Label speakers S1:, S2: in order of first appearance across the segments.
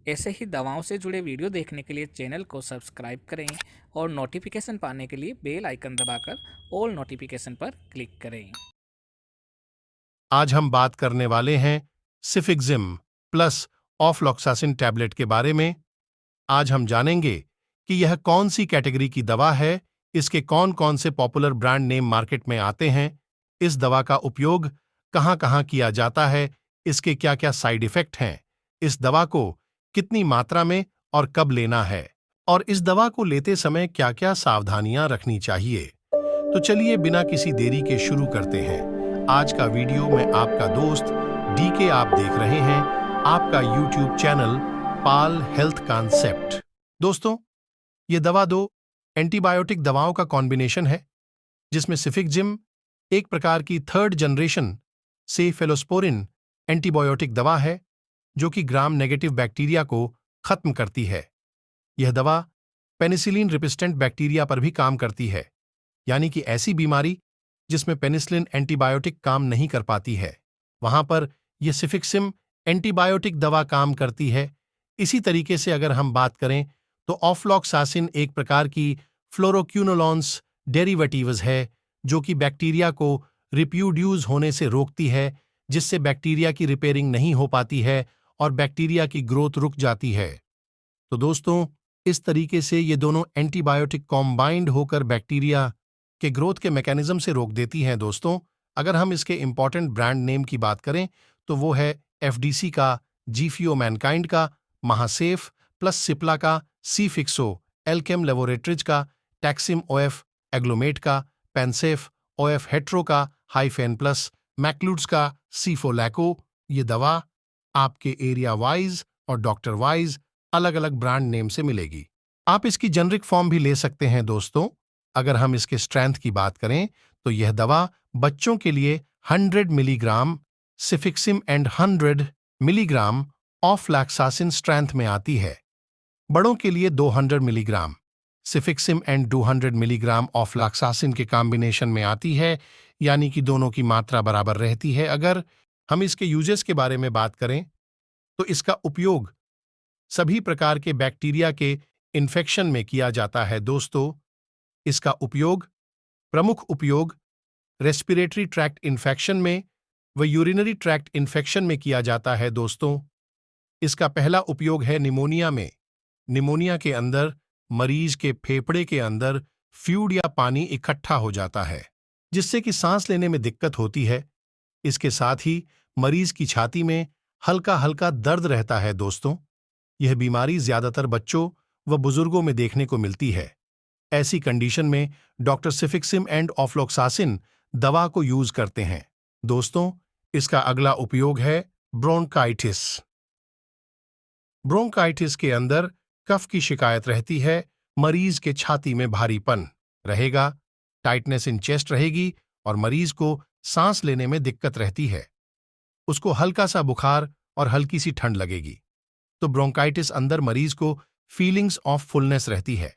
S1: ऐसे ही दवाओं से जुड़े वीडियो देखने के लिए चैनल को सब्सक्राइब करें और नोटिफिकेशन पाने के लिए बेल आइकन दबाकर ऑल नोटिफिकेशन पर क्लिक करें।
S2: आज हम बात करने वाले हैं सिफिक्जिम प्लस ऑफलॉक्सासिन टैबलेट के बारे में। आज हम जानेंगे कि यह कौन सी कैटेगरी की दवा है, इसके कौन कौन से पॉपुलर ब्रांड नेम मार्केट में आते हैं, इस दवा का उपयोग कहाँ कहाँ किया जाता है, इसके क्या क्या साइड इफेक्ट हैं, इस दवा को कितनी मात्रा में और कब लेना है, और इस दवा को लेते समय क्या क्या सावधानियां रखनी चाहिए। तो चलिए बिना किसी देरी के शुरू करते हैं आज का वीडियो। मैं आपका दोस्त डीके, आप देख रहे हैं आपका यूट्यूब चैनल पाल हेल्थ कॉन्सेप्ट। दोस्तों, ये दवा दो एंटीबायोटिक दवाओं का कॉम्बिनेशन है, जिसमें सिफिक्जिम एक प्रकार की थर्ड जनरेशन सेफेलोस्पोरिन एंटीबायोटिक दवा है, जो कि ग्राम नेगेटिव बैक्टीरिया को खत्म करती है। यह दवा पेनिसिलिन रेसिस्टेंट बैक्टीरिया पर भी काम करती है, यानी कि ऐसी बीमारी जिसमें पेनिसिलिन एंटीबायोटिक काम नहीं कर पाती है, वहां पर यह सिफिक्सिम एंटीबायोटिक दवा काम करती है। इसी तरीके से अगर हम बात करें तो ऑफलॉक्सासिन एक प्रकार की फ्लोरोक्यूनोलॉन्स डेरिवेटिव्स है, जो कि बैक्टीरिया को रिप्यूड्यूस होने से रोकती है, जिससे बैक्टीरिया की रिपेयरिंग नहीं हो पाती है और बैक्टीरिया की ग्रोथ रुक जाती है। तो दोस्तों, इस तरीके से ये दोनों एंटीबायोटिक कॉम्बाइंड होकर बैक्टीरिया के ग्रोथ के मैकेनिज्म से रोक देती हैं। दोस्तों, अगर हम इसके इंपॉर्टेंट ब्रांड नेम की बात करें तो वो है एफडीसी का, जीफियो मैनकाइंड का, महासेफ प्लस सिप्ला का, सीफिक्सो, एल्केम लेबोरेटरीज का, टैक्सिम ओएफ एग्लोमेट का, पेंसेफ ओएफ हेट्रो का, हाइफेन प्लस मैक्लूड्स का, सीफोलैको। ये दवा आपके एरिया वाइज और डॉक्टर वाइज अलग अलग ब्रांड नेम से मिलेगी। आप इसकी जेनरिक फॉर्म भी ले सकते हैं। दोस्तों, अगर हम इसके स्ट्रेंथ की बात करें तो यह दवा बच्चों के लिए 100 मिलीग्राम सिफिक्सिम एंड 100 मिलीग्राम ऑफलॉक्सासिन स्ट्रेंथ में आती है। बड़ों के लिए 200 मिलीग्राम सिफिक्सिम एंड 200 मिलीग्राम ऑफलॉक्सासिन के कॉम्बिनेशन में आती है, यानी कि दोनों की मात्रा बराबर रहती है। अगर हम इसके यूजेस के बारे में बात करें तो इसका उपयोग सभी प्रकार के बैक्टीरिया के इन्फेक्शन में किया जाता है। दोस्तों, इसका प्रमुख उपयोग रेस्पिरेटरी ट्रैक्ट इन्फेक्शन में व यूरिनरी ट्रैक्ट इन्फेक्शन में किया जाता है। दोस्तों, इसका पहला उपयोग है निमोनिया में। निमोनिया के अंदर मरीज के फेफड़े के अंदर फ्लूइड या पानी इकट्ठा हो जाता है, जिससे कि सांस लेने में दिक्कत होती है। इसके साथ ही मरीज की छाती में हल्का हल्का दर्द रहता है। दोस्तों, यह बीमारी ज्यादातर बच्चों व बुजुर्गों में देखने को मिलती है। ऐसी कंडीशन में डॉक्टर सिफिक्सिम एंड ऑफलॉक्सासिन दवा को यूज करते हैं। दोस्तों, इसका अगला उपयोग है ब्रोंकाइटिस। ब्रोंकाइटिस के अंदर कफ की शिकायत रहती है, मरीज के छाती में भारीपन रहेगा, टाइटनेस इन चेस्ट रहेगी और मरीज को सांस लेने में दिक्कत रहती है। उसको हल्का सा बुखार और हल्की सी ठंड लगेगी। तो ब्रोंकाइटिस अंदर मरीज को फीलिंग्स ऑफ फुलनेस रहती है,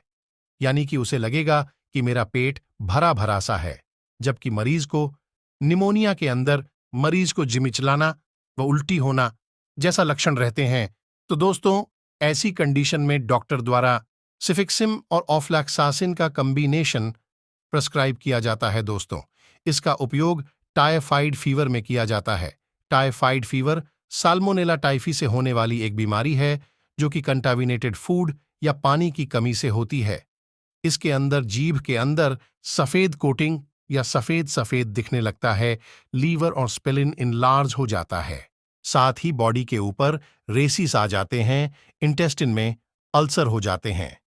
S2: यानी कि उसे लगेगा कि मेरा पेट भरा भरा सा है, जबकि मरीज को निमोनिया के अंदर मरीज को जिमिचलाना व उल्टी होना जैसा लक्षण रहते हैं। तो दोस्तों, ऐसी कंडीशन में डॉक्टर द्वारा सिफिक्सिम और ऑफलॉक्सासिन का कॉम्बिनेशन प्रेस्क्राइब किया जाता है। दोस्तों, इसका उपयोग टाइफाइड फीवर में किया जाता है। टाइफाइड फीवर साल्मोनेला टाइफी से होने वाली एक बीमारी है, जो कि कंटामिनेटेड फूड या पानी की कमी से होती है। इसके अंदर जीभ के अंदर सफेद कोटिंग या सफेद सफेद दिखने लगता है, लीवर और स्प्लेन इनलार्ज हो जाता है, साथ ही बॉडी के ऊपर रेसिस आ जाते हैं, इंटेस्टिन में अल्सर हो जाते हैं।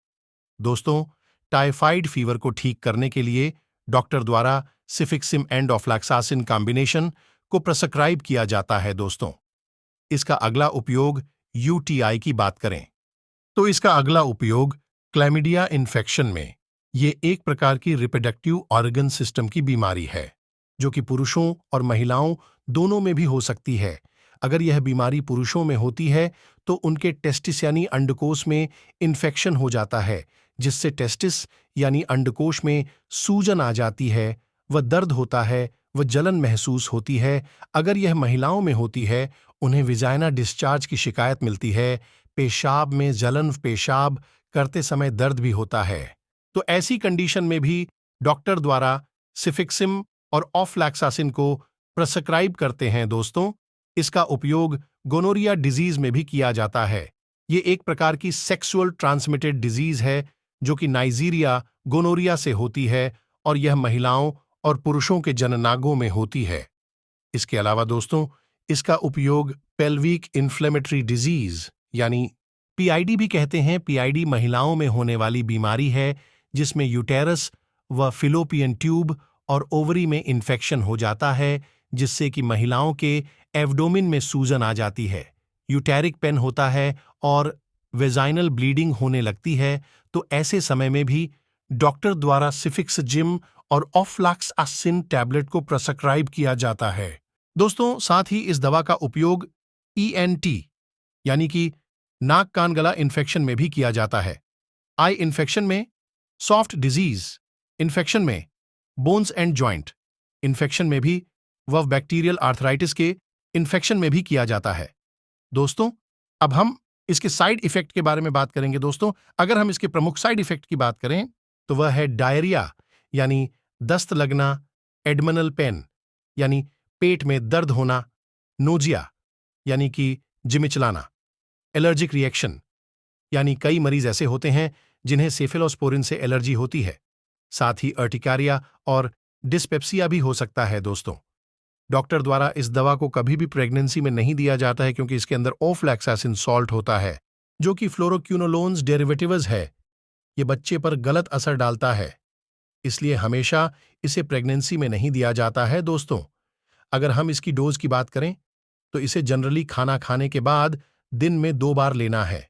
S2: दोस्तों, टाइफाइड फीवर को ठीक करने के लिए डॉक्टर द्वारा सिफिक्सिम एंड ऑफलॉक्सासिन कॉम्बिनेशन को प्रेस्क्राइब किया जाता है। दोस्तों, इसका अगला उपयोग यूटीआई की बात करें तो इसका अगला उपयोग क्लैमिडिया इन्फेक्शन में। ये एक प्रकार की रिप्रोडक्टिव ऑर्गन सिस्टम की बीमारी है, जो कि पुरुषों और महिलाओं दोनों में भी हो सकती है। अगर यह बीमारी पुरुषों में होती है तो उनके टेस्टिस यानी अंडकोश में इन्फेक्शन हो जाता है, जिससे टेस्टिस यानी अंडकोश में सूजन आ जाती है, व दर्द होता है, व जलन महसूस होती है। अगर यह महिलाओं में होती है, उन्हें विजाइना डिस्चार्ज की शिकायत मिलती है, पेशाब में जलन, पेशाब करते समय दर्द भी होता है। तो ऐसी कंडीशन में भी डॉक्टर द्वारा सिफिक्सिम और ऑफ्लैक्सासिन को प्रेस्क्राइब करते हैं दोस्तों। इसका उपयोग गोनोरिया डिजीज में भी किया जाता है। ये एक प्रकार की सेक्सुअल ट्रांसमिटेड डिजीज है जो कि नाइजीरिया गोनोरिया से होती है और यह महिलाओं और पुरुषों के जननांगों में होती है। इसके अलावा दोस्तों, इसका उपयोग पेल्विक इन्फ्लेमेटरी डिजीज यानी पीआईडी भी कहते हैं। पीआईडी महिलाओं में होने वाली बीमारी है जिसमें यूटेरस व फिलोपियन ट्यूब और ओवरी में इन्फेक्शन हो जाता है, जिससे कि महिलाओं के एब्डोमेन में सूजन आ जाती है, यूटेरिक पेन होता है और वेजाइनल ब्लीडिंग होने लगती है। तो ऐसे समय में भी डॉक्टर द्वारा सिफिक्सिम और ऑफ्लैक्सासिन टैबलेट को प्रेस्क्राइब किया जाता है। दोस्तों, साथ ही इस दवा का उपयोग ईएनटी यानी कि नाक कान गला इन्फेक्शन में भी किया जाता है, आई इन्फेक्शन में, सॉफ्ट डिजीज इन्फेक्शन में, बोन्स एंड जॉइंट इन्फेक्शन में भी व बैक्टीरियल आर्थराइटिस के इन्फेक्शन में भी किया जाता है। दोस्तों, अब हम इसके साइड इफेक्ट के बारे में बात करेंगे। दोस्तों, अगर हम इसके प्रमुख साइड इफेक्ट की बात करें तो वह है डायरिया यानी दस्त लगना, एडमनल पेन यानी पेट में दर्द होना, नोजिया यानी कि जिमिचलाना, एलर्जिक रिएक्शन यानी कई मरीज ऐसे होते हैं जिन्हें सेफेलोस्पोरिन से एलर्जी होती है। साथ ही अर्टिकारिया और डिस्पेप्सिया भी हो सकता है। दोस्तों, डॉक्टर द्वारा इस दवा को कभी भी प्रेगनेंसी में नहीं दिया जाता है क्योंकि इसके अंदर ऑफ्लैक्सासिन सॉल्ट होता है जो कि फ्लोरोक्विनोलोन्स डेरिवेटिव्स है। ये बच्चे पर गलत असर डालता है, इसलिए हमेशा इसे प्रेगनेंसी में नहीं दिया जाता है। दोस्तों, अगर हम इसकी डोज की बात करें तो इसे जनरली खाना खाने के बाद दिन में 2 बार लेना है।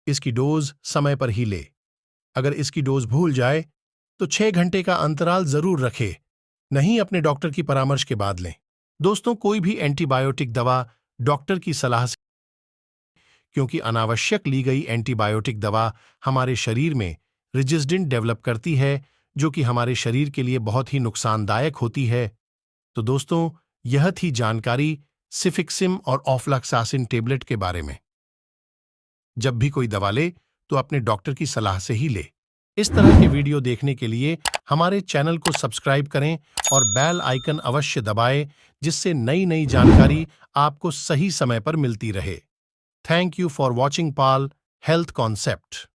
S2: इसकी डोज समय पर ही ले। अगर इसकी डोज भूल जाए तो 6 घंटे का अंतराल जरूर रखे, नहीं अपने डॉक्टर की परामर्श के बाद लें। दोस्तों, कोई भी एंटीबायोटिक दवा डॉक्टर की सलाह से, क्योंकि अनावश्यक ली गई एंटीबायोटिक दवा हमारे शरीर में रेजिस्टेंस डेवलप करती है जो कि हमारे शरीर के लिए बहुत ही नुकसानदायक होती है। तो दोस्तों, यह थी जानकारी सिफिक्सिम और ऑफ्लैक्सासिन टैबलेट के बारे में। जब भी कोई दवा ले तो अपने डॉक्टर की सलाह से ही ले। इस तरह के वीडियो देखने के लिए हमारे चैनल को सब्सक्राइब करें और बेल आइकन अवश्य दबाएं, जिससे नई नई जानकारी आपको सही समय पर मिलती रहे। Thank you for watching Pal health concept.